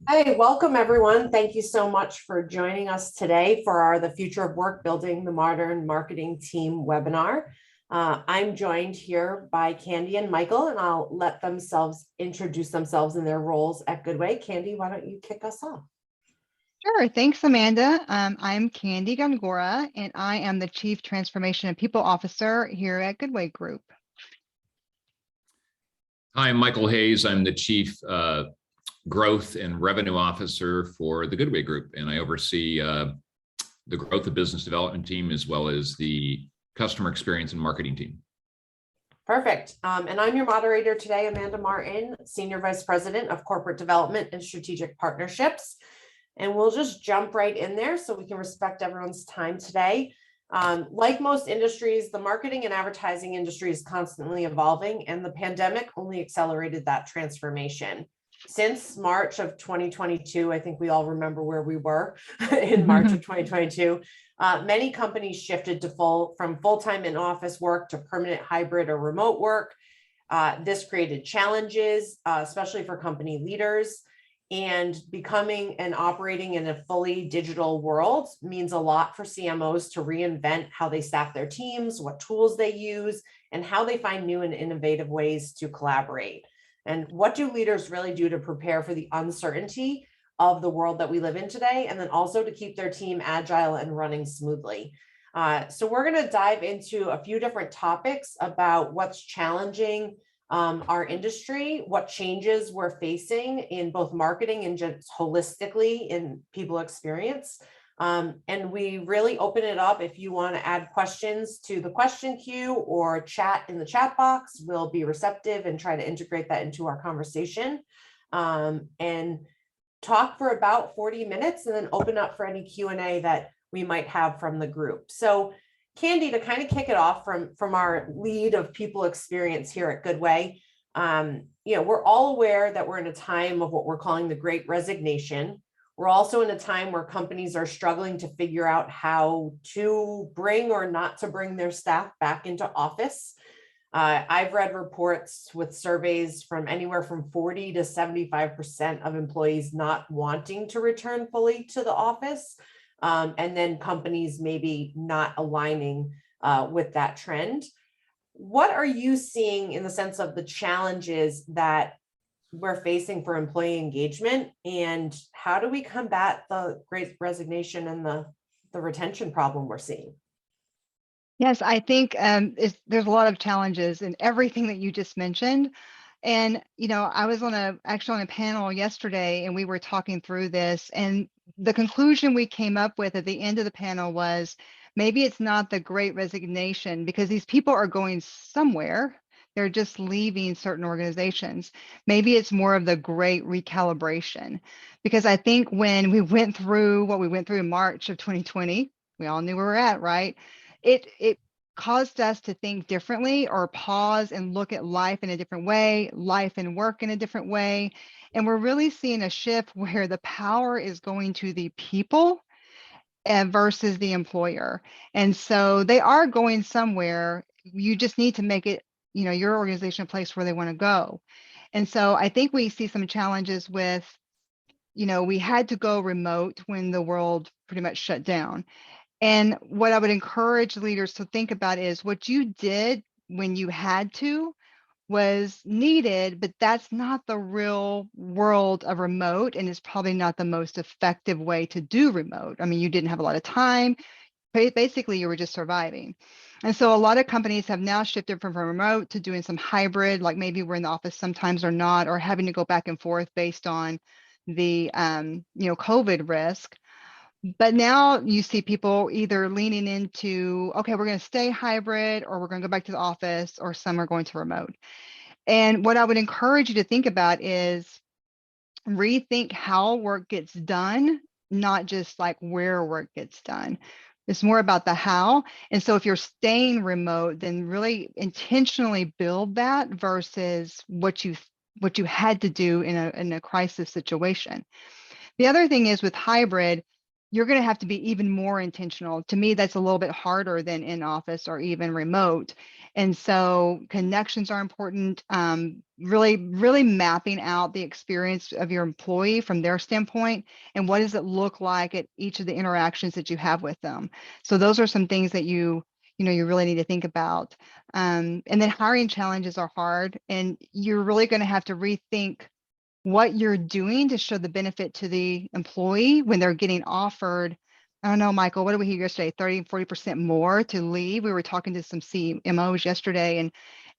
Hey, welcome everyone. Thank you so much for joining us today for our The Future of Work Building the Modern Marketing Team webinar. I'm joined here by Candy and Michael, and I'll let themselves introduce themselves in their roles at Goodway. Candy, why don't you kick us off? Sure. Thanks, Amanda. I'm Candy Gongora, and I am the Chief Transformation and People Officer here at Goodway Group. Hi, I'm Michael Hayes. I'm the Chief Growth and Revenue Officer for the Goodway Group, and I oversee the growth of business development team as well as the customer experience and marketing team. Perfect. And I'm your moderator today, Amanda Martin, Senior Vice President of Corporate Development and Strategic Partnerships. And we'll just jump right in there so we can respect everyone's time today. Like most industries, the marketing and advertising industry is constantly evolving, and the pandemic only accelerated that transformation. Since March of 2022, I think we all remember where we were in March of 2022. Many companies shifted to from full-time in-office work to permanent hybrid or remote work. This created challenges, especially for company leaders. And becoming and operating in a fully digital world means a lot for CMOs to reinvent how they staff their teams, what tools they use, and how they find new and innovative ways to collaborate. And what do leaders really do to prepare for the uncertainty of the world that we live in today, and then also to keep their team agile and running smoothly? So we're going to dive into a few different topics about what's challenging our industry, what changes we're facing in both marketing and just holistically in people experience. And we really open it up. If you want to add questions to the question queue or chat in the chat box, we'll be receptive and try to integrate that into our conversation and talk for about 40 minutes and then open up for any Q&A that we might have from the group. So Candy, to kind of kick it off from our lead of people experience here at Goodway, we're all aware that we're in a time of what we're calling the Great Resignation. We're also in a time where companies are struggling to figure out how to bring or not to bring their staff back into office. I've read reports with surveys from anywhere from 40 to 75% of employees not wanting to return fully to the office. And then companies maybe not aligning with that trend. What are you seeing in the sense of the challenges that we're facing for employee engagement, and how do we combat the Great Resignation and the retention problem we're seeing? Yes, I think there's a lot of challenges in everything that you just mentioned. And, I was actually on a panel yesterday, and we were talking through this, and the conclusion we came up with at the end of the panel was maybe it's not the Great Resignation because these people are going somewhere. They're just leaving certain organizations. Maybe it's more of the great recalibration, because I think when we went through what we went through in March of 2020, we all knew where we're at, right? It caused us to think differently or pause and look at life in a different way, life and work in a different way. And we're really seeing a shift where the power is going to the people versus the employer. And so they are going somewhere. You just need to make it, your organization a place where they want to go. And so I think we see some challenges with, we had to go remote when the world pretty much shut down. And what I would encourage leaders to think about is what you did when you had to was needed, but that's not the real world of remote, and it's probably not the most effective way to do remote. I mean, you didn't have a lot of time. Basically, you were just surviving. And so a lot of companies have now shifted from remote to doing some hybrid, like maybe we're in the office sometimes or not, or having to go back and forth based on the COVID risk. But now you see people either leaning into, okay, we're going to stay hybrid, or we're going to go back to the office, or some are going to remote. And what I would encourage you to think about is rethink how work gets done, not just like where work gets done. It's more about the how. And so if you're staying remote, then really intentionally build that versus what you had to do in a crisis situation. The other thing is with hybrid, you're going to have to be even more intentional. To me, that's a little bit harder than in office or even remote. And so connections are important. Really mapping out the experience of your employee from their standpoint, and what does it look like at each of the interactions that you have with them. So those are some things that you really need to think about. And then hiring challenges are hard, and you're really going to have to rethink what you're doing to show the benefit to the employee when they're getting offered. I don't know, Michael, what did we hear yesterday? 30-40% more to leave. We were talking to some CMOs yesterday,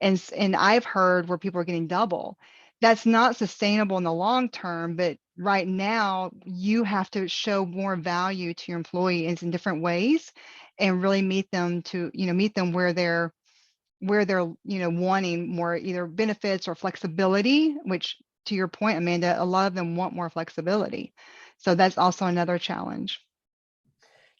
and I've heard where people are getting double. That's not sustainable in the long term, but right now you have to show more value to your employees in different ways and really meet them where they're wanting more either benefits or flexibility, which, to your point, Amanda, a lot of them want more flexibility. So that's also another challenge.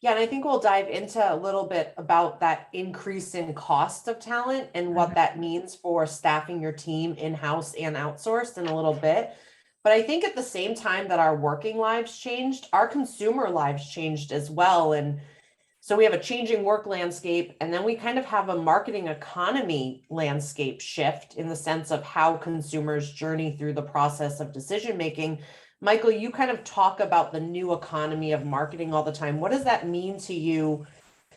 Yeah, and I think we'll dive into a little bit about that increase in cost of talent and what that means for staffing your team in-house and outsourced in a little bit. But I think at the same time that our working lives changed, our consumer lives changed as well. And so we have a changing work landscape, and then we kind of have a marketing economy landscape shift in the sense of how consumers journey through the process of decision making. Michael, you kind of talk about the new economy of marketing all the time. What does that mean to you?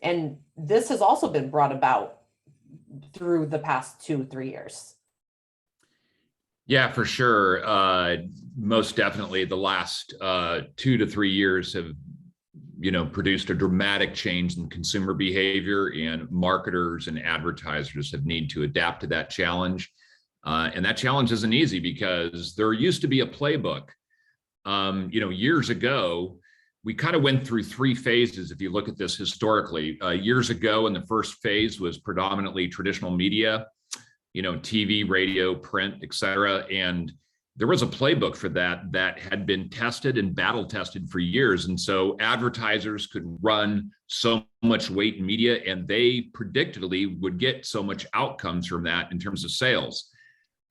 And this has also been brought about through the past 2-3 years. Yeah, for sure. Most definitely the last 2 to 3 years have produced a dramatic change in consumer behavior, and marketers and advertisers have need to adapt to that challenge. And that challenge isn't easy because there used to be a playbook. Years ago, we kind of went through 3 phases. If you look at this historically, years ago, and the first phase was predominantly traditional media, TV, radio, print, et cetera. And there was a playbook for that had been tested and battle tested for years. And so advertisers could run so much weight in media, and they predictably would get so much outcomes from that in terms of sales.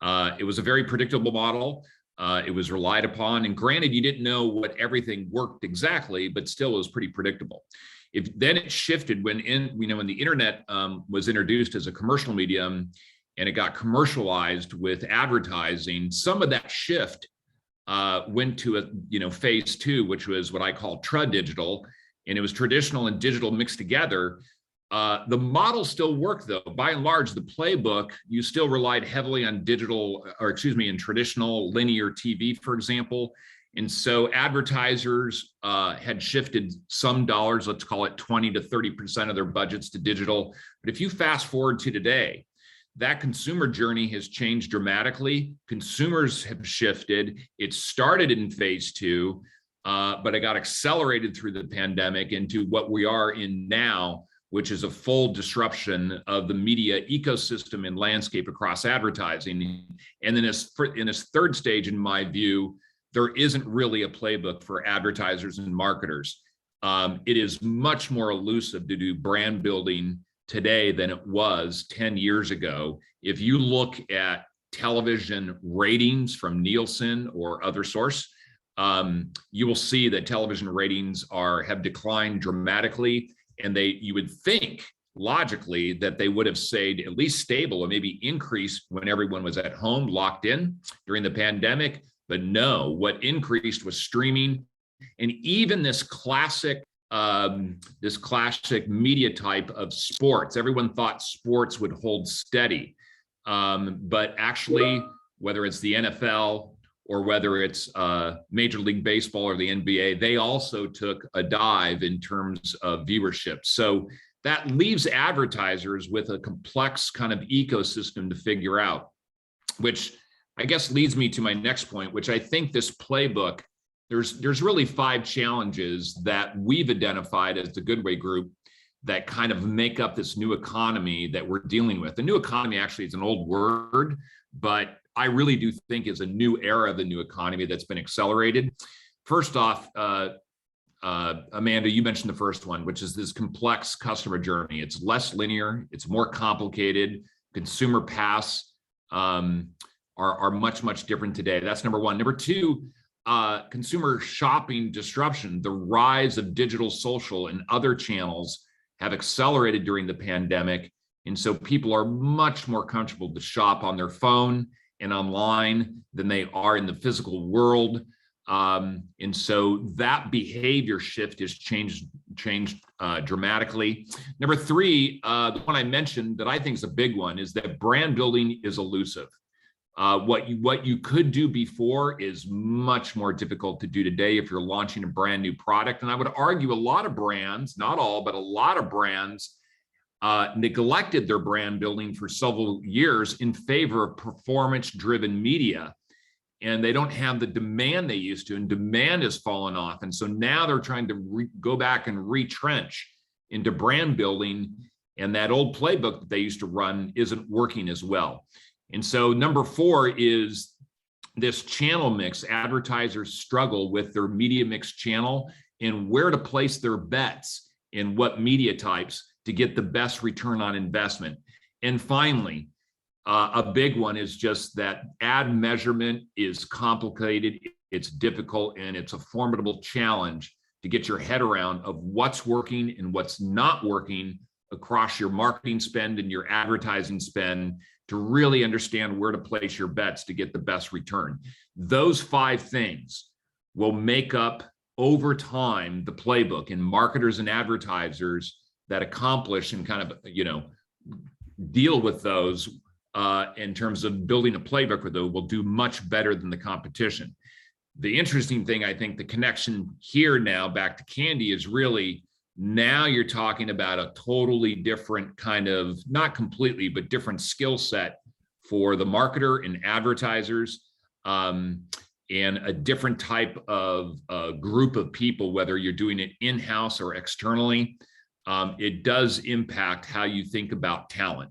It was a very predictable model. It was relied upon. And granted, you didn't know what everything worked exactly, but still it was pretty predictable. Then it shifted when the internet was introduced as a commercial medium, and it got commercialized with advertising. Some of that shift went to phase 2, which was what I call digital, and it was traditional and digital mixed together. The model still worked though. By and large, the playbook, you still relied heavily on in traditional linear TV, for example. And so advertisers had shifted some dollars, let's call it 20 to 30% of their budgets to digital. But if you fast forward to today, that consumer journey has changed dramatically. Consumers have shifted. It started in phase 2, but it got accelerated through the pandemic into what we are in now, which is a full disruption of the media ecosystem and landscape across advertising. And then in this third stage, in my view, there isn't really a playbook for advertisers and marketers. It is much more elusive to do brand building today than it was 10 years ago. If you look at television ratings from Nielsen or other source, you will see that television ratings have declined dramatically. And you would think logically that they would have stayed at least stable or maybe increased when everyone was at home locked in during the pandemic. But no, what increased was streaming. And even this classic media type of sports. Everyone thought sports would hold steady. But actually, whether it's the NFL or whether it's Major League Baseball or the NBA, they also took a dive in terms of viewership. So that leaves advertisers with a complex kind of ecosystem to figure out, which I guess leads me to my next point, which I think this playbook, there's really 5 challenges that we've identified as the Goodway Group that kind of make up this new economy that we're dealing with. The new economy actually is an old word, but I really do think is a new era of the new economy that's been accelerated. First off, Amanda, you mentioned the first one, which is this complex customer journey. It's less linear, it's more complicated. Consumer paths are much, much different today. That's number one. Number two, consumer shopping disruption, the rise of digital social and other channels have accelerated during the pandemic. And so people are much more comfortable to shop on their phone and online than they are in the physical world. And so that behavior shift has changed dramatically. Number three, the one I mentioned that I think is a big one is that brand building is elusive. What you could do before is much more difficult to do today if you're launching a brand new product. And I would argue a lot of brands, not all, but a lot of brands neglected their brand building for several years in favor of performance-driven media. And they don't have the demand they used to, and demand has fallen off. And so now they're trying to go back and retrench into brand building. And that old playbook that they used to run isn't working as well. And so number four is this channel mix. Advertisers struggle with their media mix channel and where to place their bets in what media types to get the best return on investment. And finally, a big one is just that ad measurement is complicated, it's difficult, and it's a formidable challenge to get your head around of what's working and what's not working across your marketing spend and your advertising spend to really understand where to place your bets to get the best return. Those 5 things will make up over time the playbook, and marketers and advertisers that accomplish and kind of, deal with those in terms of building a playbook with those will do much better than the competition. The interesting thing, I think the connection here now back to Candy is really now you're talking about a totally different kind of, not completely, but different skill set for the marketer and advertisers, and a different type of group of people, whether you're doing it in-house or externally. It does impact how you think about talent.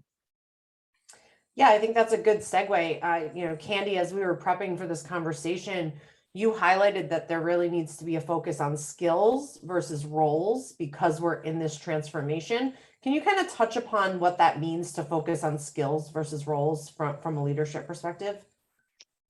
Yeah, I think that's a good segue. Candy, as we were prepping for this conversation, you highlighted that there really needs to be a focus on skills versus roles because we're in this transformation. Can you kind of touch upon what that means to focus on skills versus roles from a leadership perspective?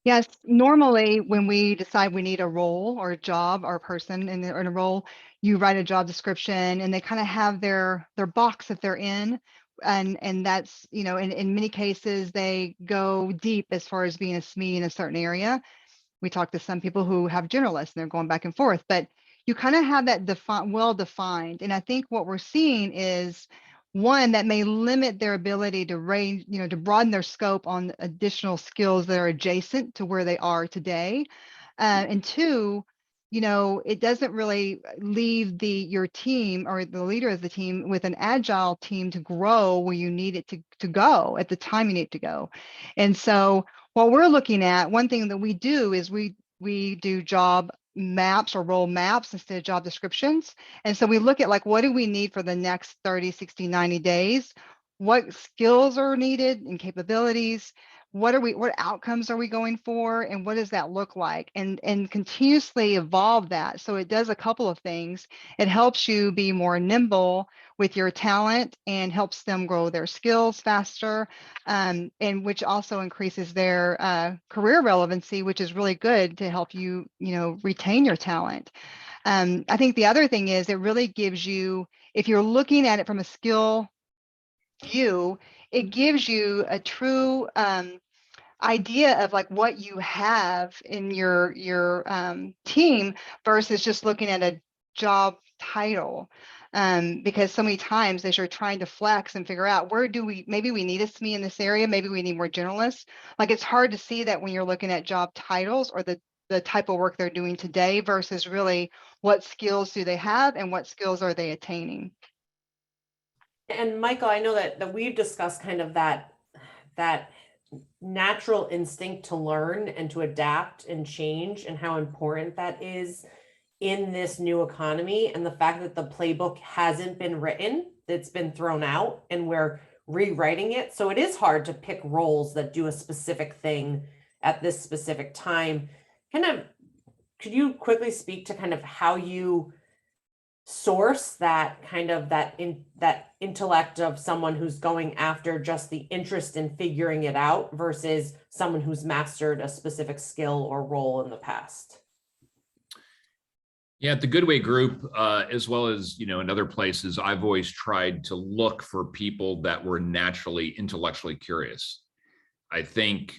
Yes, normally when we decide we need a role or a job or a person in a role, you write a job description and they kind of have their box that they're in. And that's, in many cases, they go deep as far as being a SME in a certain area. We talk to some people who have generalists and they're going back and forth, but you kind of have that well defined. And I think what we're seeing is one that may limit their ability to range, to broaden their scope on additional skills that are adjacent to where they are today. And two, it doesn't really leave your team or the leader of the team with an agile team to grow where you need it to go at the time you need it to go. And so what we're looking at, one thing that we do is we do job maps or role maps instead of job descriptions. And so we look at what do we need for the next 30, 60, 90 days? What skills are needed and capabilities? What outcomes are we going for? And what does that look like? And continuously evolve that. So it does a couple of things. It helps you be more nimble with your talent and helps them grow their skills faster, and which also increases their career relevancy, which is really good to help you, retain your talent. I think the other thing is it really gives you, if you're looking at it from a skill view, it gives you a true idea of what you have in your team versus just looking at a job title. Because so many times as you're trying to flex and figure out maybe we need a SME in this area, maybe we need more generalists. It's hard to see that when you're looking at job titles or the type of work they're doing today versus really what skills do they have and what skills are they attaining. And Michael, I know that we've discussed kind of that natural instinct to learn and to adapt and change and how important that is in this new economy, and the fact that the playbook hasn't been written, it's been thrown out and we're rewriting it. So it is hard to pick roles that do a specific thing at this specific time. Could you quickly speak to kind of how you source that kind of that intellect of someone who's going after just the interest in figuring it out versus someone who's mastered a specific skill or role in the past? Yeah, at the Goodway Group, as well as, in other places, I've always tried to look for people that were naturally intellectually curious. I think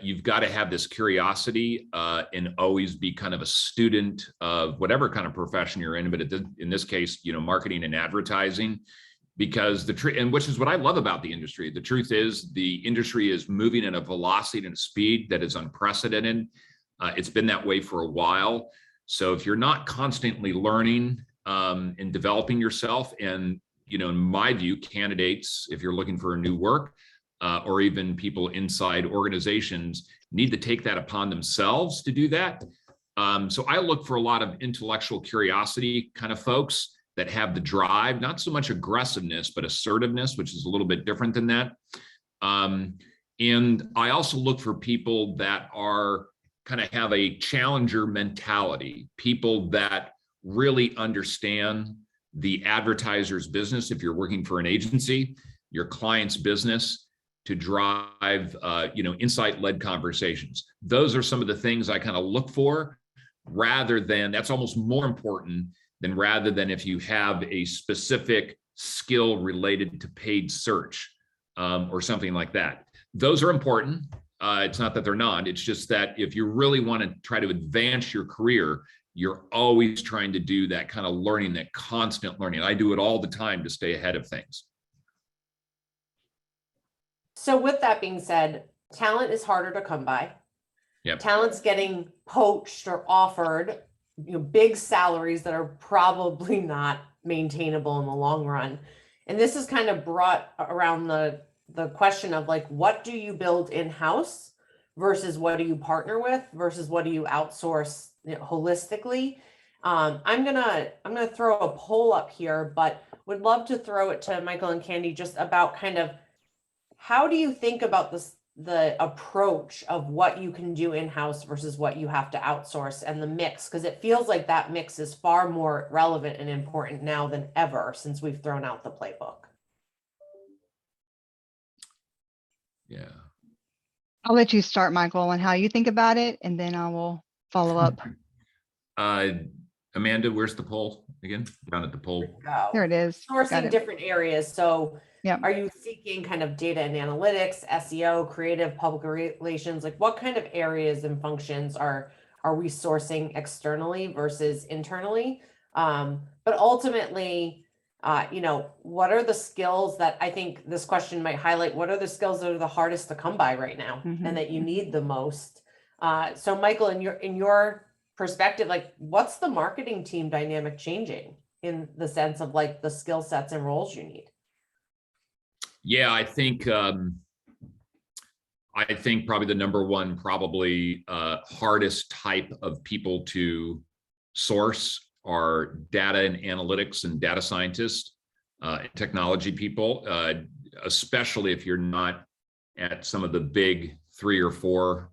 you've got to have this curiosity and always be kind of a student of whatever kind of profession you're in, but in this case, marketing and advertising, because and which is what I love about the industry. The truth is the industry is moving at a velocity and a speed that is unprecedented. It's been that way for a while. So if you're not constantly learning and developing yourself, and, in my view, candidates, if you're looking for a new work, or even people inside organizations need to take that upon themselves to do that. So I look for a lot of intellectual curiosity kind of folks that have the drive, not so much aggressiveness, but assertiveness, which is a little bit different than that. And I also look for people that are kind of have a challenger mentality, people that really understand the advertiser's business. If you're working for an agency, your client's business, to drive, insight-led conversations. Those are some of the things I kind of look for, rather than, that's almost more important than rather than if you have a specific skill related to paid search or something like that. Those are important. It's not that they're not. It's just that if you really want to try to advance your career, you're always trying to do that kind of learning, that constant learning. I do it all the time to stay ahead of things. So with that being said, talent is harder to come by. Yep. Talent's getting poached or offered, big salaries that are probably not maintainable in the long run. And this is kind of brought around the question of like, what do you build in-house versus what do you partner with versus what do you outsource holistically? I'm gonna throw a poll up here, but would love to throw it to Michael and Candy just about kind of how do you think about the approach of what you can do in-house versus what you have to outsource and the mix? Because it feels like that mix is far more relevant and important now than ever since we've thrown out the playbook. Yeah. I'll let you start, Michael, on how you think about it, and then I will follow up. Amanda, where's the poll again? Down at the poll. There it is. Sourcing different areas. So yep. Are you seeking kind of data and analytics, SEO, creative, public relations? Like what kind of areas and functions are we sourcing externally versus internally? But ultimately, what are the skills that I think this question might highlight? What are the skills that are the hardest to come by right now and that you need the most? So Michael, in your perspective, like what's the marketing team dynamic changing in the sense of like the skill sets and roles you need? Yeah, I think probably the number one, hardest type of people to source are data and analytics and data scientists, technology people, especially if you're not at some of the big 3 or 4,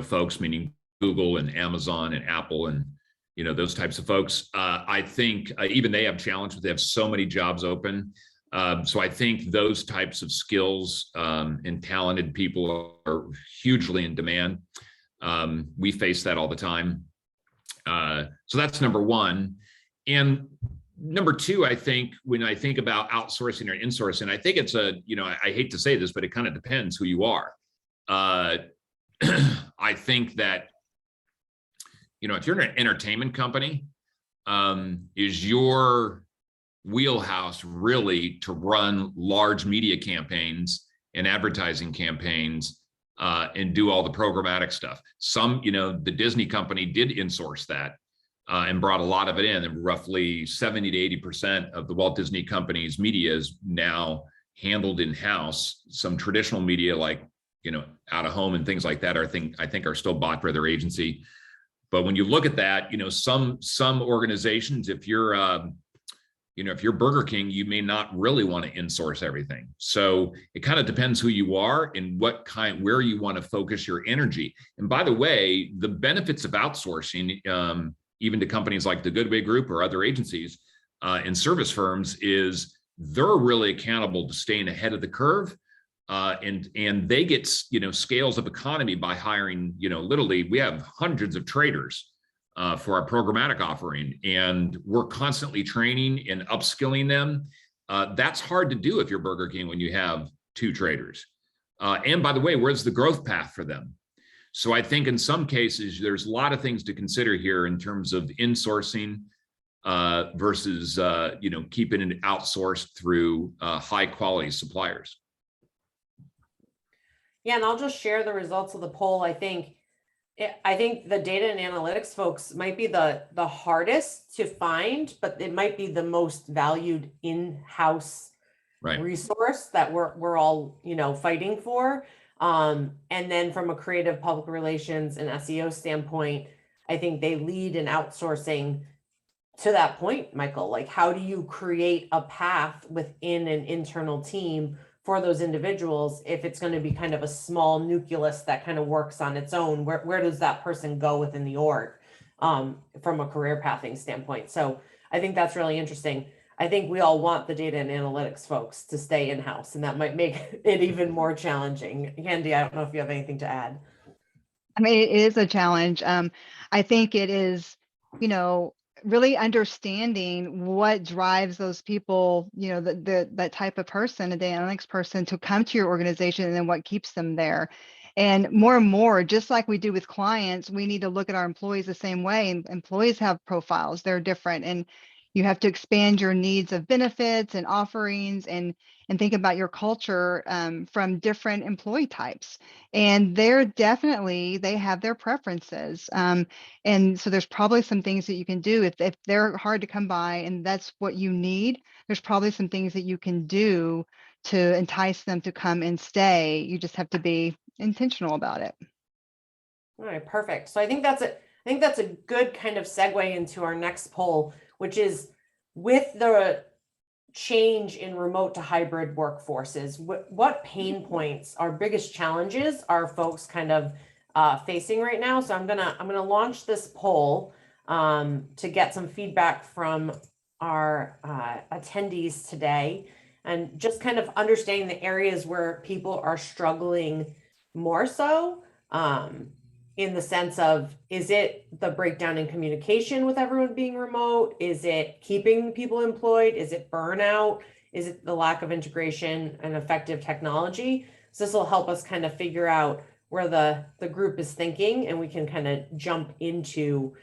folks, meaning Google and Amazon and Apple and, those types of folks. I think even they have challenges. They have so many jobs open. So I think those types of skills and talented people are hugely in demand. We face that all the time. So that's number one. And number two, I think when I think about outsourcing or insourcing, I think it's I hate to say this, but it kind of depends who you are. I think that, if you're an entertainment company, is your wheelhouse really to run large media campaigns and advertising campaigns and do all the programmatic stuff. Some, the Disney company did insource that and brought a lot of it in, and roughly 70 to 80% of the Walt Disney Company's media is now handled in-house. Some traditional media like, out of home and things like that I think are still bought by their agency. But when you look at that, some organizations, if you're Burger King, you may not really want to insource everything. So it kind of depends who you are and where you want to focus your energy. And by the way, the benefits of outsourcing, even to companies like the Goodway Group or other agencies and service firms, is they're really accountable to staying ahead of the curve. And they get, scales of economy by hiring, literally, we have hundreds of traders for our programmatic offering, and we're constantly training and upskilling them. That's hard to do if you're Burger King when you have 2 traders. And by the way, where's the growth path for them? So I think in some cases, there's a lot of things to consider here in terms of insourcing versus keeping it outsourced through high quality suppliers. Yeah, and I'll just share the results of the poll. I think the data and analytics folks might be the hardest to find, but it might be the most valued in-house resource that we're all fighting for. And then from a creative public relations and SEO standpoint, I think they lead in outsourcing. To that point, Michael, like, how do you create a path within an internal team for those individuals if it's going to be kind of a small nucleus that kind of works on its own? Where does that person go within the org from a career pathing standpoint? So I think that's really interesting. I think we all want the data and analytics folks to stay in-house, and that might make it even more challenging. Candy, I don't know if you have anything to add. I mean, it is a challenge. I think it is, really understanding what drives those people, that type of person, a data analytics person, to come to your organization, and then what keeps them there. And more, just like we do with clients, we need to look at our employees the same way. And employees have profiles, they're different. And you have to expand your needs of benefits and offerings, and think about your culture from different employee types. And they have their preferences. And so there's probably some things that you can do if they're hard to come by and that's what you need. There's probably some things that you can do to entice them to come and stay. You just have to be intentional about it. All right, perfect. So I think that's a good kind of segue into our next poll, which is, with the change in remote to hybrid workforces, what pain points, our biggest challenges, are folks kind of facing right now? So I'm gonna launch this poll to get some feedback from our attendees today, and just kind of understanding the areas where people are struggling more so. In the sense of, is it the breakdown in communication with everyone being remote? Is it keeping people employed? Is it burnout? Is it the lack of integration and effective technology? So this will help us kind of figure out where the group is thinking, and we can kind of jump into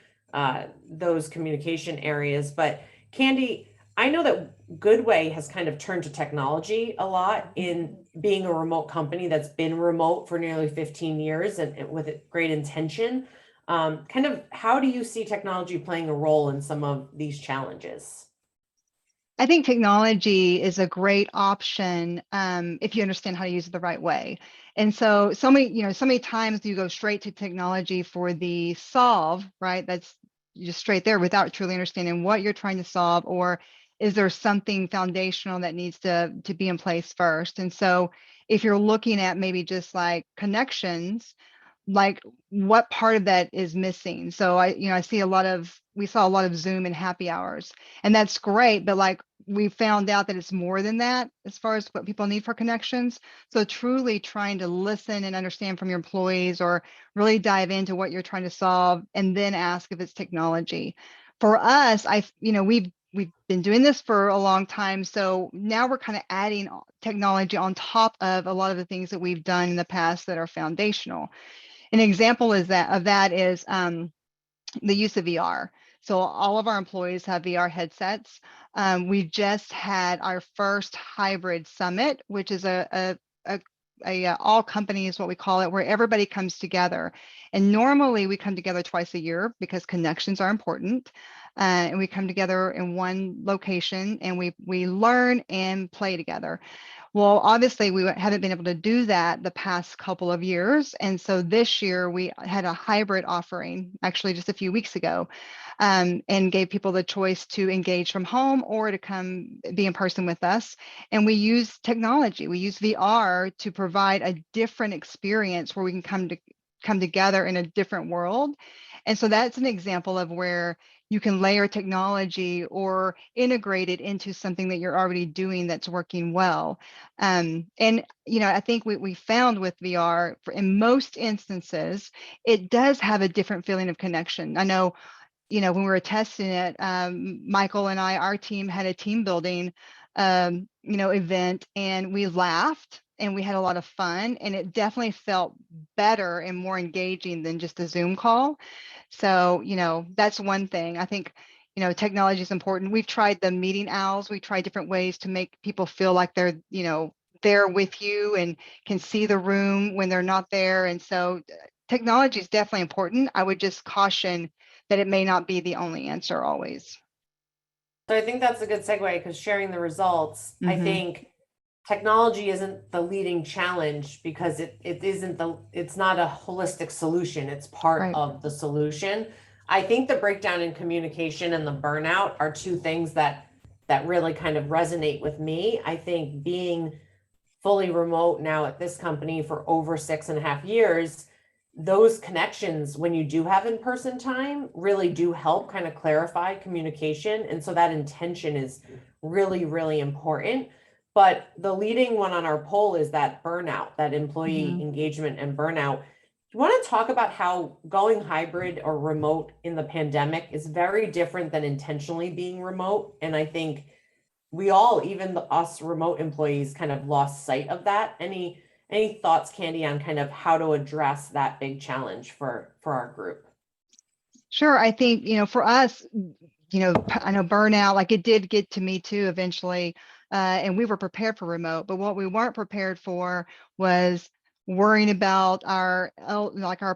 those communication areas. But Candy, I know that Goodway has kind of turned to technology a lot in being a remote company that's been remote for nearly 15 years and with great intention. Kind of, how do you see technology playing a role in some of these challenges? I think technology is a great option if you understand how to use it the right way. And so many times you go straight to technology for the solve, right? That's just straight there without truly understanding what you're trying to solve, or is there something foundational that needs to be in place first? And so if you're looking at maybe just like connections, like what part of that is missing? So we saw a lot of Zoom and happy hours, and that's great, but like we found out that it's more than that as far as what people need for connections. So truly trying to listen and understand from your employees, or really dive into what you're trying to solve, and then ask if it's technology. For us, we've been doing this for a long time. So now we're kind of adding technology on top of a lot of the things that we've done in the past that are foundational. An example is the use of VR. So all of our employees have VR headsets. We just had our first hybrid summit, which is a all companies, what we call it, where everybody comes together. And normally we come together twice a year because connections are important. And we come together in one location, and we learn and play together. Well, obviously we haven't been able to do that the past couple of years. And so this year we had a hybrid offering, actually just a few weeks ago, and gave people the choice to engage from home or to come be in person with us. And we use technology. We use VR to provide a different experience where we can come together in a different world. And so that's an example of where you can layer technology or integrate it into something that you're already doing that's working well. And I think we found with VR, in most instances, it does have a different feeling of connection. I know when we were testing it, Michael and our team had a team building, event, and we laughed and we had a lot of fun, and it definitely felt better and more engaging than just a Zoom call. So, that's one thing. I think, technology is important. We've tried the meeting owls. We tried different ways to make people feel like they're, there with you and can see the room when they're not there. And so technology is definitely important. I would just caution that it may not be the only answer always. So I think that's a good segue, because sharing the results, I Mhm. think technology isn't the leading challenge, because it's not a holistic solution. It's part Right. of the solution. I think the breakdown in communication and the burnout are two things that really kind of resonate with me. I think being fully remote now at this company for over 6.5 years, those connections, when you do have in-person time, really do help kind of clarify communication. And so that intention is really, really important. But the leading one on our poll is that burnout, that employee engagement and burnout. You want to talk about how going hybrid or remote in the pandemic is very different than intentionally being remote. And I think we all, even us remote employees, kind of lost sight of that. Any thoughts, Candy, on kind of how to address that big challenge for our group? Sure. I think, for us, I know burnout, like it did get to me too eventually. And we were prepared for remote, but what we weren't prepared for was worrying about our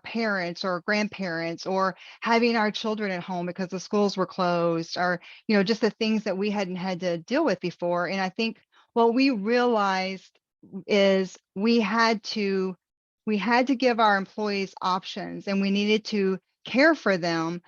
parents or grandparents, or having our children at home because the schools were closed, or, just the things that we hadn't had to deal with before. And I think what we realized is we had to give our employees options, and we needed to care for them,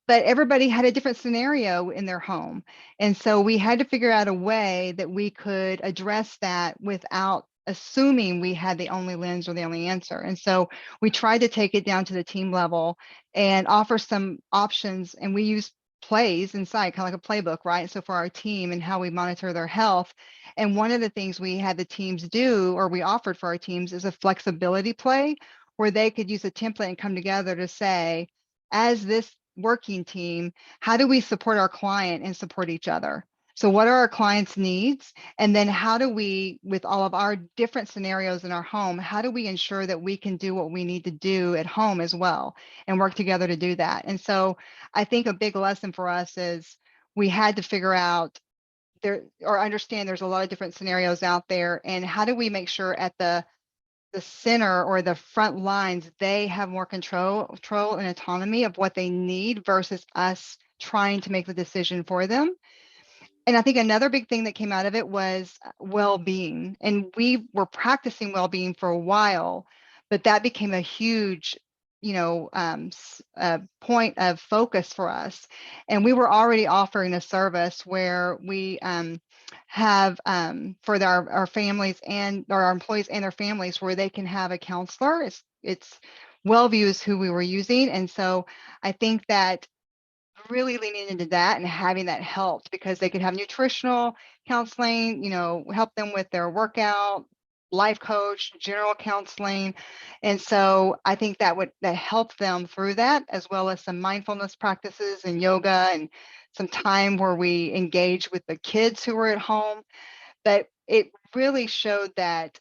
but everybody had a different scenario in their home. And so we had to figure out a way that we could address that without assuming we had the only lens or the only answer. And so we tried to take it down to the team level and offer some options. And we use plays inside, kind of like a playbook, right? So for our team and how we monitor their health. And one of the things we had the teams do, or we offered for our teams, is a flexibility play where they could use a template and come together to say, as this working team, how do we support our client and support each other? So what are our clients' needs? And then how do we, with all of our different scenarios in our home, how do we ensure that we can do what we need to do at home as well and work together to do that? And so I think a big lesson for us is we had to figure out or understand there's a lot of different scenarios out there, and how do we make sure at the center or the front lines, they have more control and autonomy of what they need versus us trying to make the decision for them. And I think another big thing that came out of it was well-being. And we were practicing well-being for a while, but that became a huge, point of focus for us. And we were already offering a service where we have for our families and or our employees and their families, where they can have a counselor. It's Wellview is who we were using. And so I think that really leaning into that and having that helped, because they could have nutritional counseling, help them with their workout, life coach, general counseling. And so I think that helped them through that, as well as some mindfulness practices and yoga, and some time where we engage with the kids who were at home. But it really showed that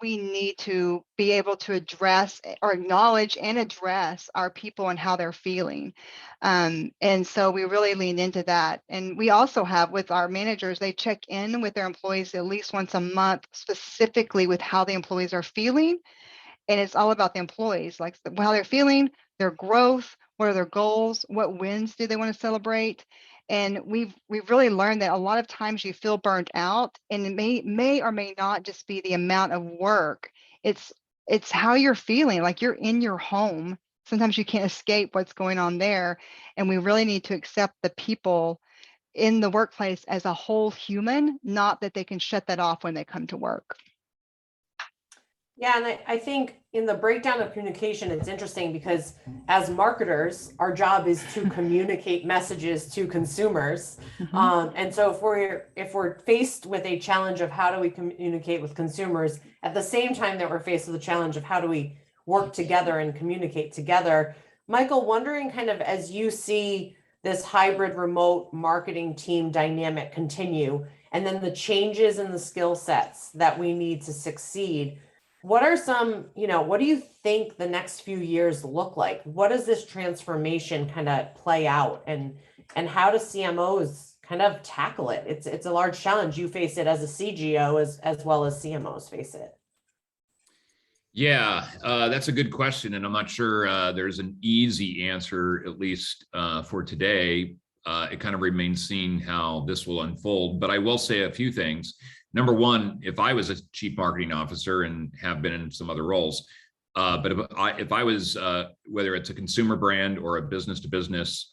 we need to be able to address or acknowledge and address our people and how they're feeling. And so we really lean into that. And we also have, with our managers, they check in with their employees at least once a month, specifically with how the employees are feeling. And it's all about the employees, like how they're feeling, their growth, what are their goals, what wins do they want to celebrate. And we've really learned that a lot of times you feel burnt out, and it may or may not just be the amount of work. It's how you're feeling, like you're in your home. Sometimes you can't escape what's going on there. And we really need to accept the people in the workplace as a whole human, not that they can shut that off when they come to work. Yeah, and I think in the breakdown of communication, it's interesting because as marketers, our job is to communicate messages to consumers. And so if we're faced with a challenge of how do we communicate with consumers, at the same time that we're faced with the challenge of how do we work together and communicate together, Michael, wondering kind of as you see this hybrid remote marketing team dynamic continue, and then the changes in the skill sets that we need to succeed, what are some, what do you think the next few years look like? What does this transformation kind of play out, and how do CMOs kind of tackle it? It's a large challenge. You face it as a CGO as well as CMOs face it. Yeah, that's a good question, and I'm not sure there's an easy answer, at least for today. It kind of remains seen how this will unfold, but I will say a few things. Number one, if I was a chief marketing officer and have been in some other roles, but if I was, whether it's a consumer brand or a business-to-business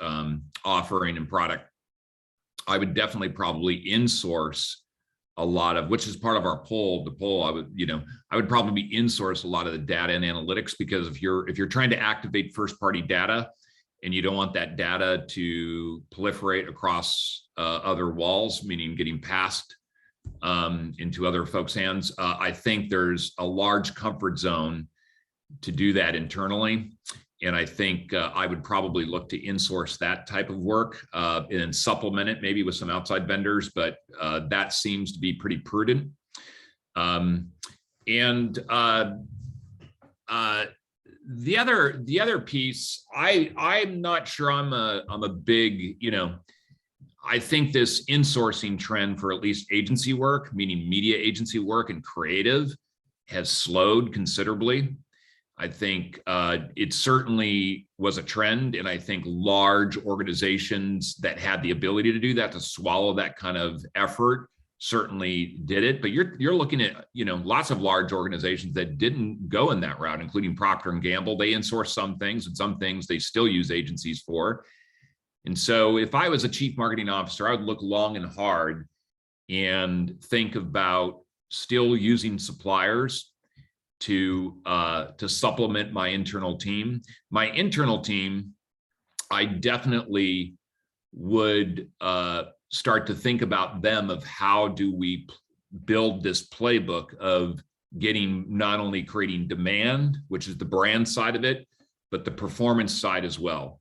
offering and product, I would definitely probably insource a lot of, which is part of our poll. I would probably insource a lot of the data and analytics, because if you're trying to activate first-party data and you don't want that data to proliferate across other walls, meaning getting passed into other folks' hands, I think there's a large comfort zone to do that internally. And I think I would probably look to insource that type of work and supplement it maybe with some outside vendors, but that seems to be pretty prudent. The other piece, I'm not sure I'm a big, I think this insourcing trend for at least agency work, meaning media agency work and creative, has slowed considerably. I think it certainly was a trend, and I think large organizations that had the ability to do that, to swallow that kind of effort, certainly did it. But you're looking at lots of large organizations that didn't go in that route, including Procter and Gamble. They insource some things, and some things they still use agencies for. And so, if I was a chief marketing officer, I would look long and hard and think about still using suppliers to supplement my internal team. My internal team, I definitely would start to think about them, of how do we build this playbook of getting, not only creating demand, which is the brand side of it, but the performance side as well.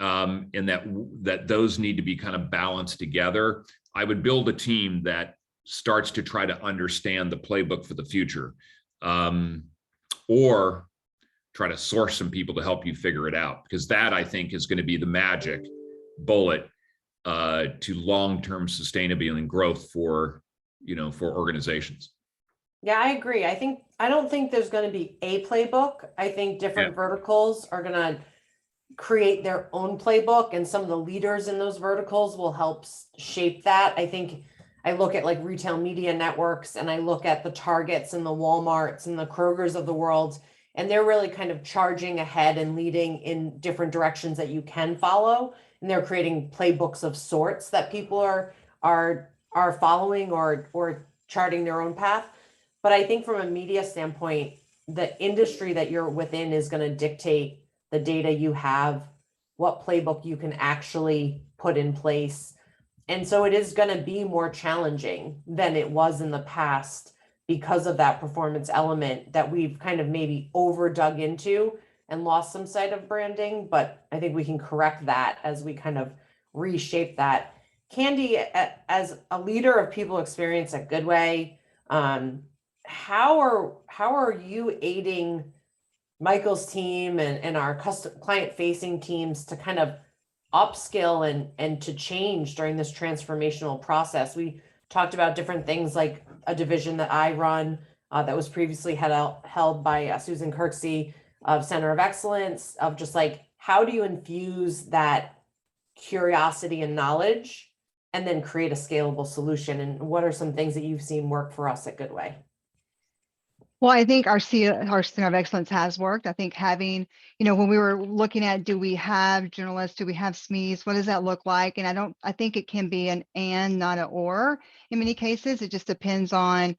And that those need to be kind of balanced together. I would build a team that starts to try to understand the playbook for the future. Or try to source some people to help you figure it out, because that, I think, is going to be the magic bullet to long-term sustainability and growth for organizations. Yeah, I agree. I don't think there's going to be a playbook. I think different verticals are going to create their own playbook, and some of the leaders in those verticals will help shape that. I think I look at like retail media networks, and I look at the Targets and the Walmarts and the Krogers of the world, and they're really kind of charging ahead and leading in different directions that you can follow. And they're creating playbooks of sorts that people are following or charting their own path. But I think from a media standpoint, the industry that you're within is going to dictate the data you have, what playbook you can actually put in place. And so it is going to be more challenging than it was in the past, because of that performance element that we've kind of maybe over dug into and lost some sight of branding. But I think we can correct that as we kind of reshape that. Candy, as a leader of people experience at Goodway, how are you aiding Michael's team and our client facing teams to kind of upskill and to change during this transformational process? We talked about different things, like a division that I run that was previously held by Susan Kirksey of Center of Excellence, of just like, how do you infuse that curiosity and knowledge and then create a scalable solution? And what are some things that you've seen work for us at Goodway? Well, I think our Center of Excellence has worked. I think having, when we were looking at, do we have journalists, do we have SMEs, what does that look like? And I think it can be an and, not an or in many cases. It just depends on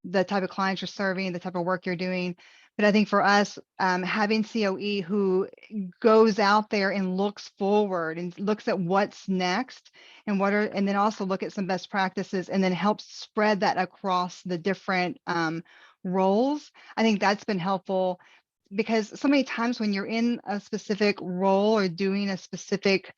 the type of clients you're serving, the type of work you're doing. But I think for us, having COE who goes out there and looks forward and looks at what's next and and then also look at some best practices and then helps spread that across the different roles. I think that's been helpful. because so many times when you're in a specific role or doing a specific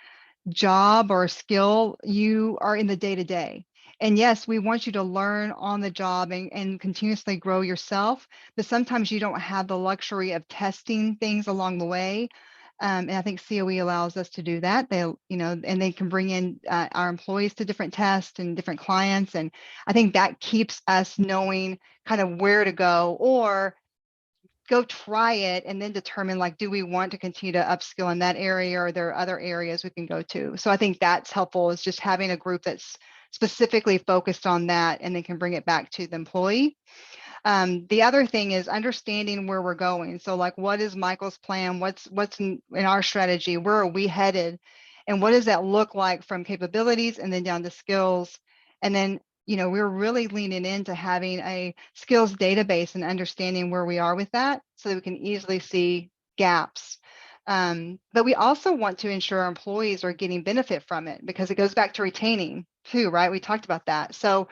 job or skill, you are in the day-to-day. And yes, we want you to learn on the job and continuously grow yourself, but sometimes you don't have the luxury of testing things along the way. And I think COE allows us to do that. They, and they can bring in our employees to different tests and different clients. And I think that keeps us knowing kind of where to go, or go try it and then determine, like, do we want to continue to upskill in that area, or are there other areas we can go to? So I think that's helpful, is just having a group that's specifically focused on that, and they can bring it back to the employee. The other thing is understanding where we're going. So, like, what is Michael's plan? What's in our strategy? Where are we headed? And what does that look like from capabilities and then down to skills? And then, we're really leaning into having a skills database and understanding where we are with that, so that we can easily see gaps. But we also want to ensure our employees are getting benefit from it, because it goes back to retaining too, right? We talked about that. So,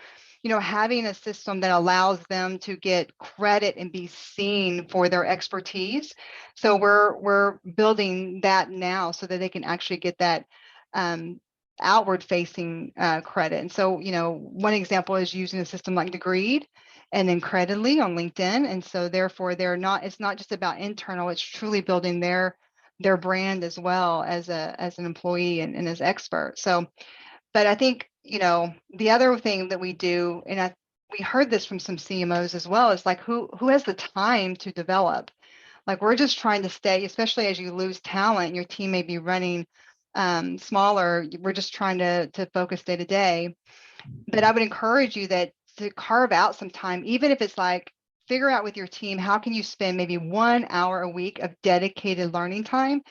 having a system that allows them to get credit and be seen for their expertise. So we're building that now so that they can actually get that outward facing credit. And so, one example is using a system like Degreed and then Creditly on LinkedIn. And so therefore it's not just about internal, it's truly building their brand as well as an employee and as expert. So, but I think, the other thing that we do, and we heard this from some CMOs as well, is like, who has the time to develop? Like, we're just trying to stay, especially as you lose talent, your team may be running smaller. We're just trying to focus day to day. But I would encourage you to carve out some time, even if it's like, figure out with your team, how can you spend maybe 1 hour a week of dedicated learning time?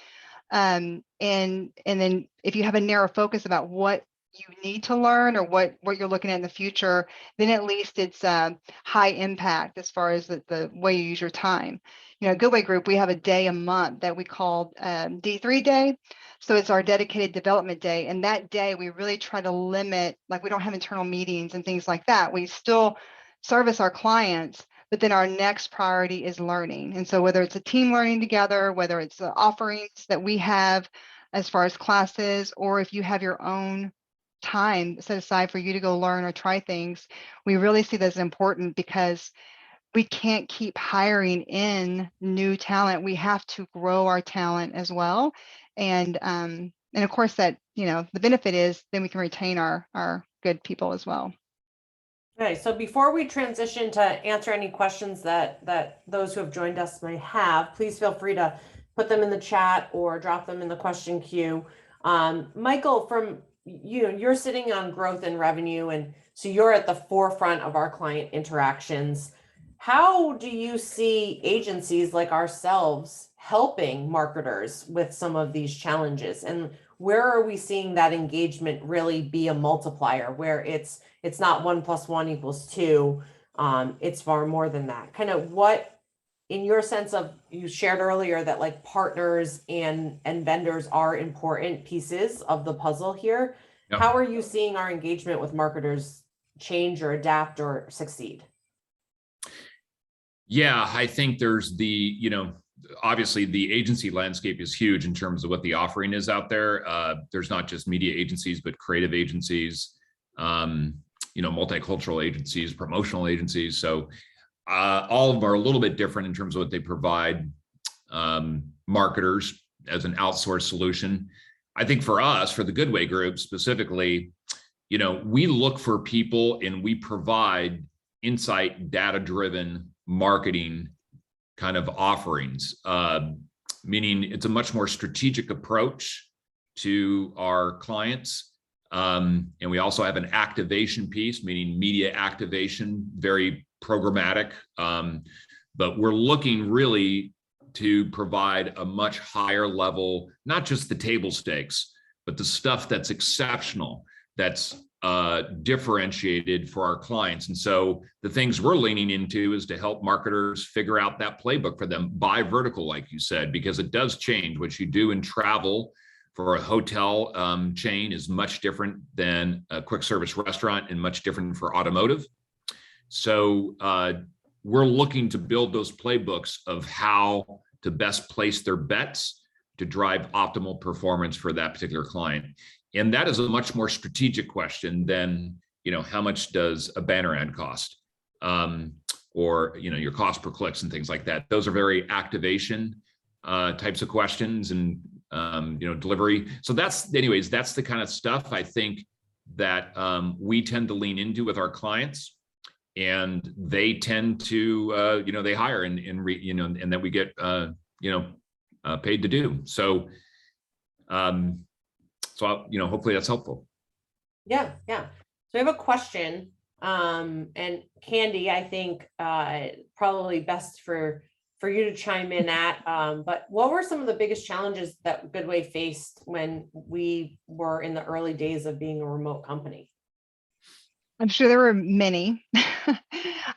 And then if you have a narrow focus about what you need to learn, or what you're looking at in the future, then at least it's high impact as far as the way you use your time. Goodway Group, we have a day a month that we call D3 Day. So it's our dedicated development day. And that day we really try to limit, like, we don't have internal meetings and things like that. We still service our clients, but then our next priority is learning. And so whether it's a team learning together, whether it's the offerings that we have as far as classes, or if you have your own time set aside for you to go learn or try things, we really see that as important, because we can't keep hiring in new talent. We have to grow our talent as well. And of course that, the benefit is then we can retain our good people as well. Okay, so before we transition to answer any questions that those who have joined us may have, please feel free to put them in the chat or drop them in the question queue. Michael, from you're sitting on growth and revenue, and so you're at the forefront of our client interactions. How do you see agencies like ourselves helping marketers with some of these challenges? And where are we seeing that engagement really be a multiplier, where it's not 1 + 1 = 2, it's far more than that? Kind of what, in your sense of, you shared earlier that, like, partners and vendors are important pieces of the puzzle here. Yep. How are you seeing our engagement with marketers change or adapt or succeed? Yeah, I think there's obviously the agency landscape is huge in terms of what the offering is out there. There's not just media agencies, but creative agencies, multicultural agencies, promotional agencies. So all of them are a little bit different in terms of what they provide marketers as an outsourced solution. I think for us, for the Goodway Group specifically, we look for people and we provide insight, data-driven marketing kind of offerings, meaning it's a much more strategic approach to our clients. And we also have an activation piece, meaning media activation, very programmatic. But we're looking really to provide a much higher level, not just the table stakes, but the stuff that's exceptional, that's differentiated for our clients. And so the things we're leaning into is to help marketers figure out that playbook for them by vertical, like you said, because it does change. What you do in travel for a hotel chain is much different than a quick service restaurant, and much different for automotive. So we're looking to build those playbooks of how to best place their bets to drive optimal performance for that particular client. And that is a much more strategic question than, how much does a banner ad cost? Or, your cost per clicks and things like that. Those are very activation types of questions and, delivery. So that's the kind of stuff I think that we tend to lean into with our clients, and they tend to, they hire and that we get, paid to do. So, hopefully that's helpful. Yeah. So I have a question, and Candy, I think probably best for you to chime in at, but what were some of the biggest challenges that Goodway faced when we were in the early days of being a remote company? I'm sure there were many.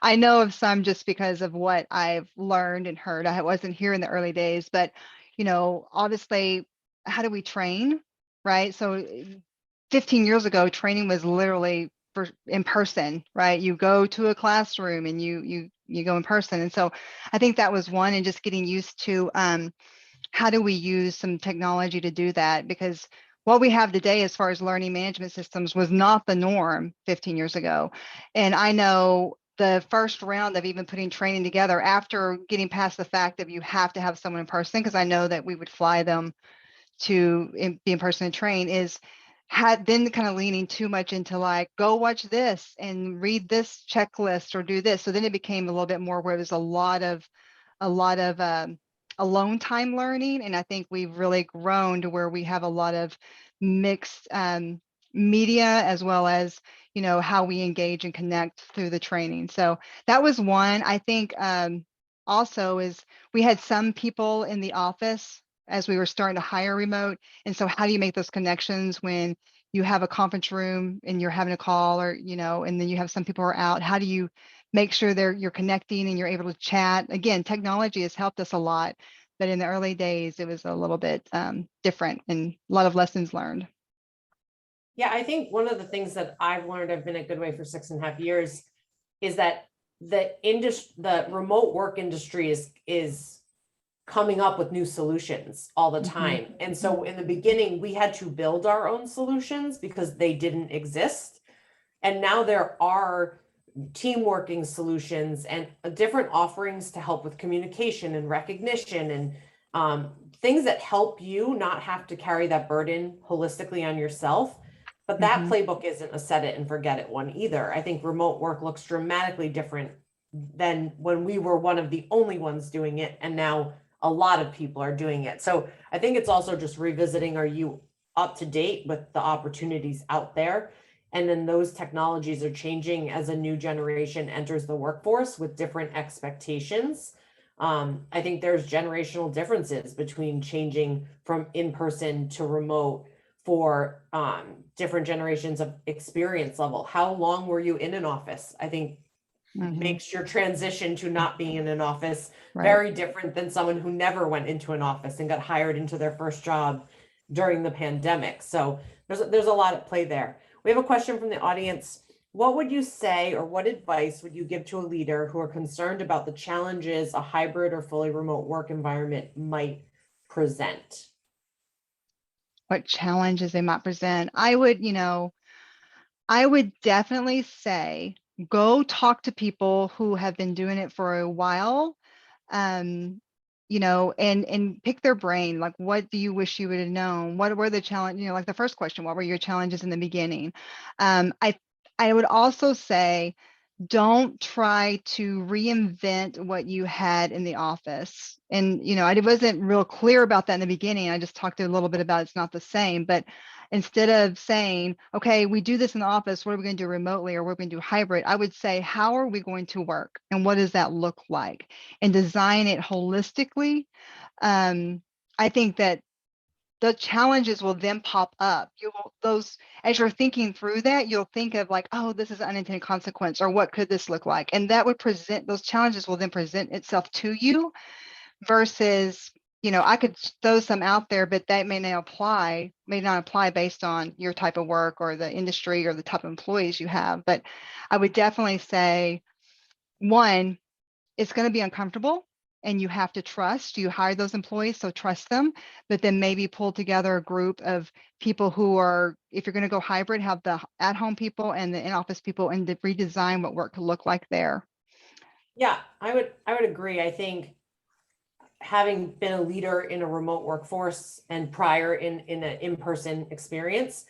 I know of some just because of what I've learned and heard. I wasn't here in the early days, but obviously, how do we train, right? So 15 years ago, training was literally in person, right? You go to a classroom and you go in person. And so I think that was one, and just getting used to how do we use some technology to do that? Because what we have today as far as learning management systems was not the norm 15 years ago. And I know the first round of even putting training together, after getting past the fact that you have to have someone in person, because I know that we would fly them to be in person and train, had been kind of leaning too much into like, go watch this and read this checklist or do this. So then it became a little bit more where it was a lot of alone time learning. And I think we've really grown to where we have a lot of mixed media, as well as, how we engage and connect through the training. So that was one. I think also is we had some people in the office as we were starting to hire remote. And so how do you make those connections when you have a conference room and you're having a call, or, and then you have some people who are out? How do you make sure you're connecting and you're able to chat? Again, technology has helped us a lot, but in the early days, it was a little bit different, and a lot of lessons learned. Yeah, I think one of the things that I've learned, I've been at Goodway for 6.5 years, is that the remote work industry is coming up with new solutions all the time. Mm-hmm. And so in the beginning, we had to build our own solutions because they didn't exist. And now there are team working solutions and different offerings to help with communication and recognition, and things that help you not have to carry that burden holistically on yourself. But that playbook isn't a set it and forget it one either. I think remote work looks dramatically different than when we were one of the only ones doing it, and now a lot of people are doing it. So I think it's also just revisiting, are you up to date with the opportunities out there? And then those technologies are changing as a new generation enters the workforce with different expectations. I think there's generational differences between changing from in-person to remote for different generations of experience level. How long were you in an office? I think makes your transition to not being in an office very different than someone who never went into an office and got hired into their first job during the pandemic. So there's a lot at play there. We have a question from the audience. What would you say, or what advice would you give to a leader who are concerned about the challenges a hybrid or fully remote work environment might present? What challenges they might present? I would definitely say, go talk to people who have been doing it for a while, and pick their brain. Like, what do you wish you would have known? What were the challenges? Like the first question, what were your challenges in the beginning? I would also say, don't try to reinvent what you had in the office. And, I wasn't real clear about that in the beginning. I just talked a little bit about it's not the same, but instead of saying, okay, we do this in the office, what are we going to do remotely, or what are we going to do hybrid? I would say, how are we going to work? And what does that look like? And design it holistically. I think that the challenges will then pop up. As you're thinking through that, you'll think of like, oh, this is an unintended consequence, or what could this look like? And that would those challenges will then present itself to you, versus, I could throw some out there, but that may not apply based on your type of work or the industry or the type of employees you have. But I would definitely say, one, it's going to be uncomfortable. and you have to trust. You hire those employees, so trust them, but then maybe pull together a group of people who are, if you're going to go hybrid, have the at-home people and the in-office people, and to redesign what work could look like there. Yeah, I would agree. I think having been a leader in a remote workforce and prior in an in-person experience,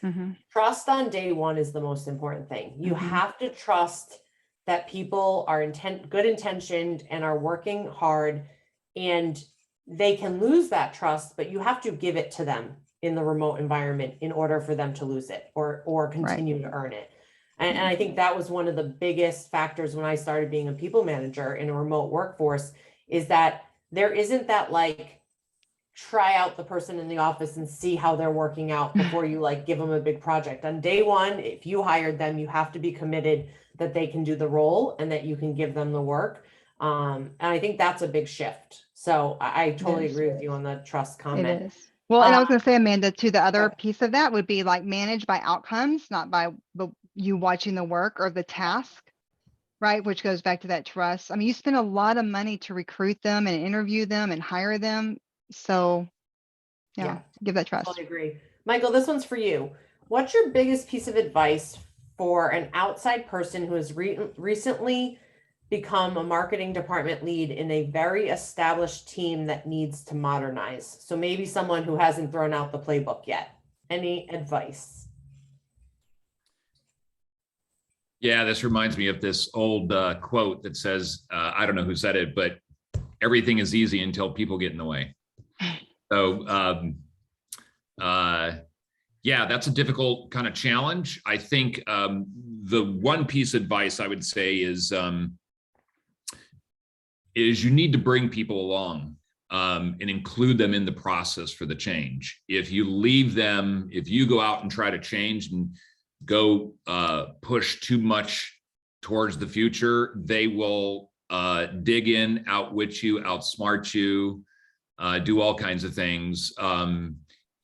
trust on day one is the most important thing. You have to trust that people are good intentioned and are working hard, and they can lose that trust, but you have to give it to them in the remote environment in order for them to lose it or continue to earn it. And I think that was one of the biggest factors when I started being a people manager in a remote workforce, is that there isn't that like try out the person in the office and see how they're working out before you like give them a big project. On day one, if you hired them, you have to be committed that they can do the role and that you can give them the work. And I think that's a big shift. So I totally agree with you on the trust comment. It is. Well, and I was going to say, Amanda, too, the other piece of that would be like managed by outcomes, not by you watching the work or the task, right? Which goes back to that trust. I mean, you spend a lot of money to recruit them and interview them and hire them. So yeah. Give that trust. I agree. Michael, this one's for you. What's your biggest piece of advice for an outside person who has recently become a marketing department lead in a very established team that needs to modernize? So maybe someone who hasn't thrown out the playbook yet. Any advice? Yeah, this reminds me of this old quote that says, I don't know who said it, but everything is easy until people get in the way. So, yeah, that's a difficult kind of challenge. I think the one piece of advice I would say is you need to bring people along and include them in the process for the change. If you leave them, if you go out and try to change and go push too much towards the future, they will dig in, outwit you, outsmart you, do all kinds of things.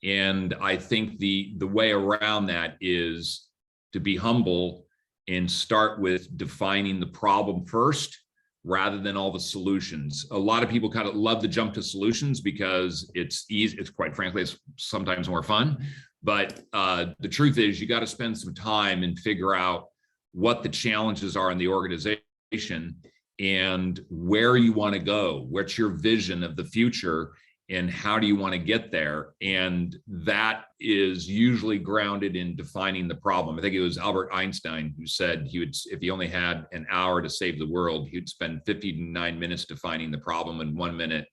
And I think the way around that is to be humble and start with defining the problem first, rather than all the solutions. A lot of people kind of love to jump to solutions because it's easy. It's quite frankly, it's sometimes more fun. But the truth is you got to spend some time and figure out what the challenges are in the organization and where you want to go. What's your vision of the future and how do you want to get there? And that is usually grounded in defining the problem. I think it was Albert Einstein who said he would, if he only had an hour to save the world, he'd spend 59 minutes defining the problem and 1 minute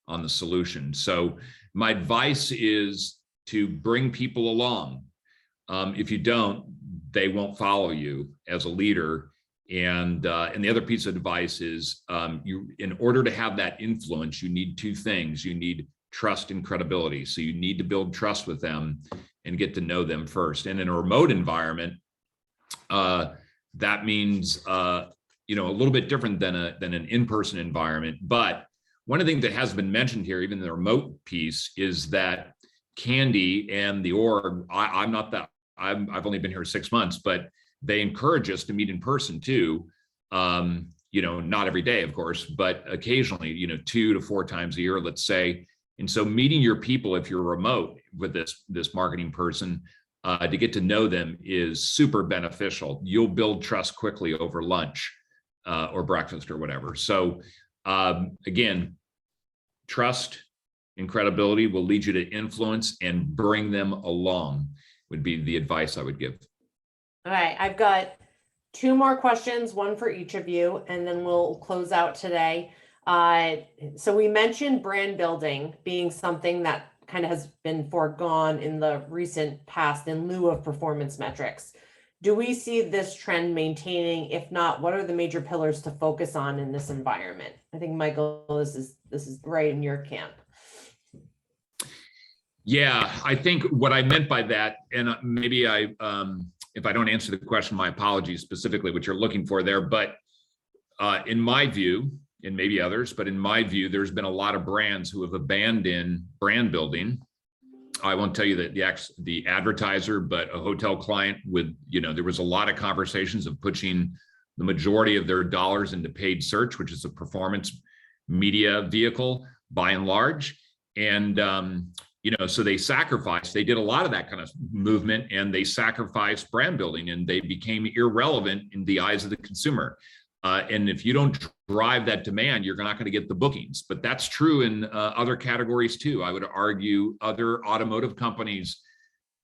on the solution. So my advice is to bring people along. If you don't, they won't follow you as a leader. And the other piece of advice is in order to have that influence, you need two things. You need trust and credibility. So you need to build trust with them and get to know them first. And in a remote environment, that means a little bit different than an in-person environment. But one of the things that has been mentioned here, even the remote piece, is that Candy and the org, I've only been here 6 months, but they encourage us to meet in person too. Not every day, of course, but occasionally, 2 to 4 times a year, let's say. And so meeting your people, if you're remote with this marketing person, to get to know them is super beneficial. You'll build trust quickly over lunch or breakfast or whatever. So again, trust and credibility will lead you to influence, and bring them along would be the advice I would give. All right, I've got 2 more questions, one for each of you, and then we'll close out today. So we mentioned brand building being something that kind of has been foregone in the recent past in lieu of performance metrics. Do we see this trend maintaining? If not, what are the major pillars to focus on in this environment? I think, Michael, this is right in your camp. Yeah, I think what I meant by that, and maybe if I don't answer the question, my apologies specifically what you're looking for there, but in my view, and maybe others, but in my view, there's been a lot of brands who have abandoned brand building. I won't tell you that the advertiser, but a hotel client with, there was a lot of conversations of pushing the majority of their dollars into paid search, which is a performance media vehicle by and large. And, so they did a lot of that kind of movement, and they sacrificed brand building, and they became irrelevant in the eyes of the consumer. And if you don't drive that demand, you're not going to get the bookings. But that's true in other categories too. I would argue other automotive companies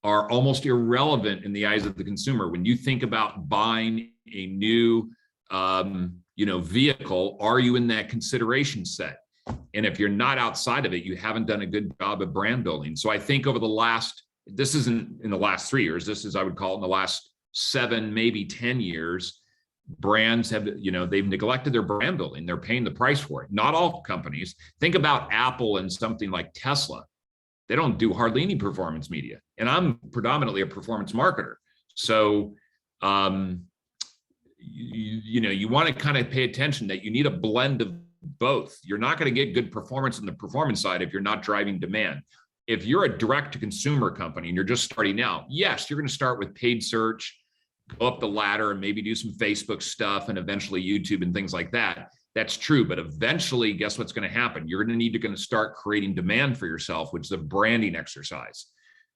are almost irrelevant in the eyes of the consumer. When you think about buying a new, vehicle, are you in that consideration set? And if you're not outside of it, you haven't done a good job of brand building. So I think over this isn't in the last 3 years, this is, I would call it in the last 7, maybe 10 years, brands have, they've neglected their brand building. They're paying the price for it. Not all companies. Think about Apple and something like Tesla. They don't do hardly any performance media. And I'm predominantly a performance marketer. So, you want to kind of pay attention that you need a blend of both. You're not going to get good performance on the performance side if you're not driving demand. If you're a direct to consumer company and you're just starting out, yes, you're going to start with paid search, go up the ladder and maybe do some Facebook stuff and eventually YouTube and things like that. That's true. But eventually, guess what's going to happen? You're going to start creating demand for yourself, which is a branding exercise.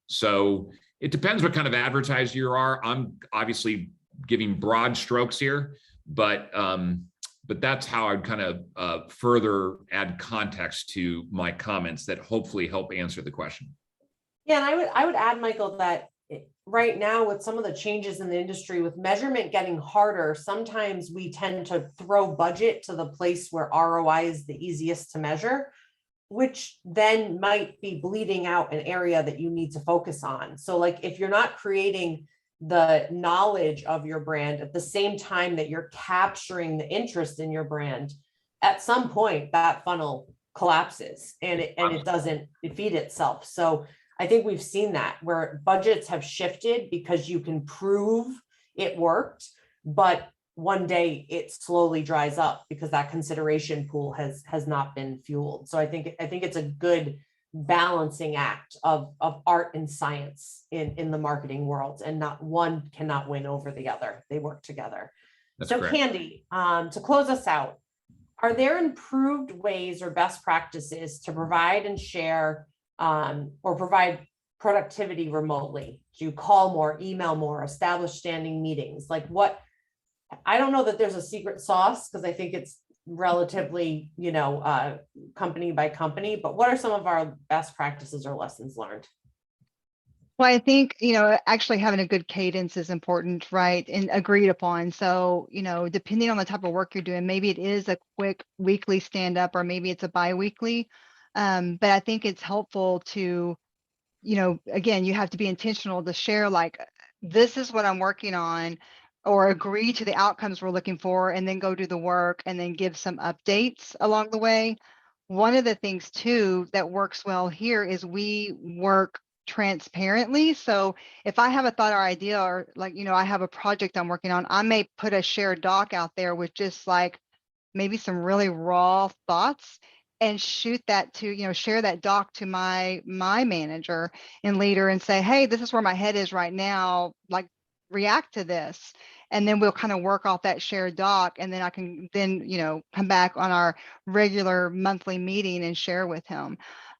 So it depends what kind of advertiser you are. I'm obviously giving broad strokes here, but that's how I'd kind of further add context to my comments that hopefully help answer the question. Yeah, and I would add, Michael, that right now with some of the changes in the industry, with measurement getting harder, sometimes we tend to throw budget to the place where ROI is the easiest to measure, which then might be bleeding out an area that you need to focus on. So like if you're not creating the knowledge of your brand at the same time that you're capturing the interest in your brand, at some point that funnel collapses and it doesn't feed itself. So I think we've seen that where budgets have shifted because you can prove it worked, but one day it slowly dries up because that consideration pool has not been fueled. So I think it's a good balancing act of art and science in the marketing world, and not one cannot win over the other. They work together. That's so correct. Candy, to close us out, are there improved ways or best practices to provide and share or provide productivity remotely? Do you call more, email more, establish standing meetings? Like what? I don't know that there's a secret sauce because I think it's relatively, company by company, but what are some of our best practices or lessons learned? Well, I think, actually having a good cadence is important, right? And agreed upon. So, depending on the type of work you're doing, maybe it is a quick weekly stand up, or maybe it's a bi-weekly. But I think it's helpful to, again, you have to be intentional to share, like, this is what I'm working on, or agree to the outcomes we're looking for, and then go do the work and then give some updates along the way. One of the things too that works well here is we work transparently. So if I have a thought or idea, or like, I have a project I'm working on, I may put a shared doc out there with just like maybe some really raw thoughts, and shoot that to, share that doc to my manager and leader and say, hey, this is where my head is right now, like react to this. And then we'll kind of work off that shared doc, and then I can then, come back on our regular monthly meeting and share with him.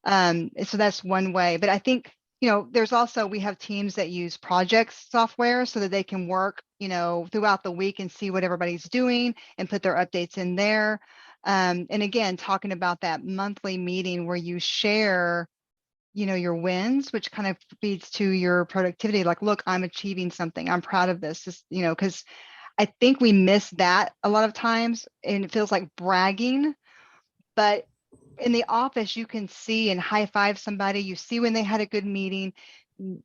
So that's one way. But I think, there's also, we have teams that use projects software so that they can work, throughout the week and see what everybody's doing and put their updates in there. And again, talking about that monthly meeting where you share, your wins, which kind of feeds to your productivity. Like, look, I'm achieving something. I'm proud of this. Because I think we miss that a lot of times, and it feels like bragging. But in the office, you can see and high five somebody. You see when they had a good meeting.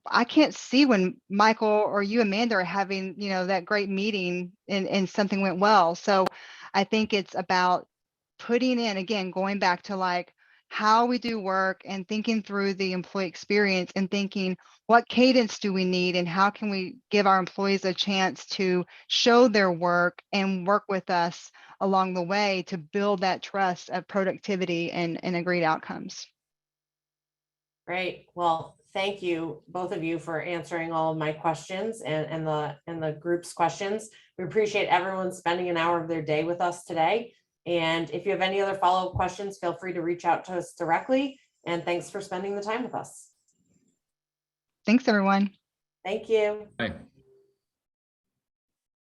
I can't see when Michael or you, Amanda, are having, that great meeting and something went well. So I think it's about putting in, again, going back to like how we do work and thinking through the employee experience and thinking, what cadence do we need and how can we give our employees a chance to show their work and work with us along the way to build that trust of productivity and agreed outcomes. Great. Well, thank you, both of you, for answering all of my questions and the group's questions. We appreciate everyone spending an hour of their day with us today. And if you have any other follow-up questions, feel free to reach out to us directly. And thanks for spending the time with us. Thanks, everyone. Thank you. Bye.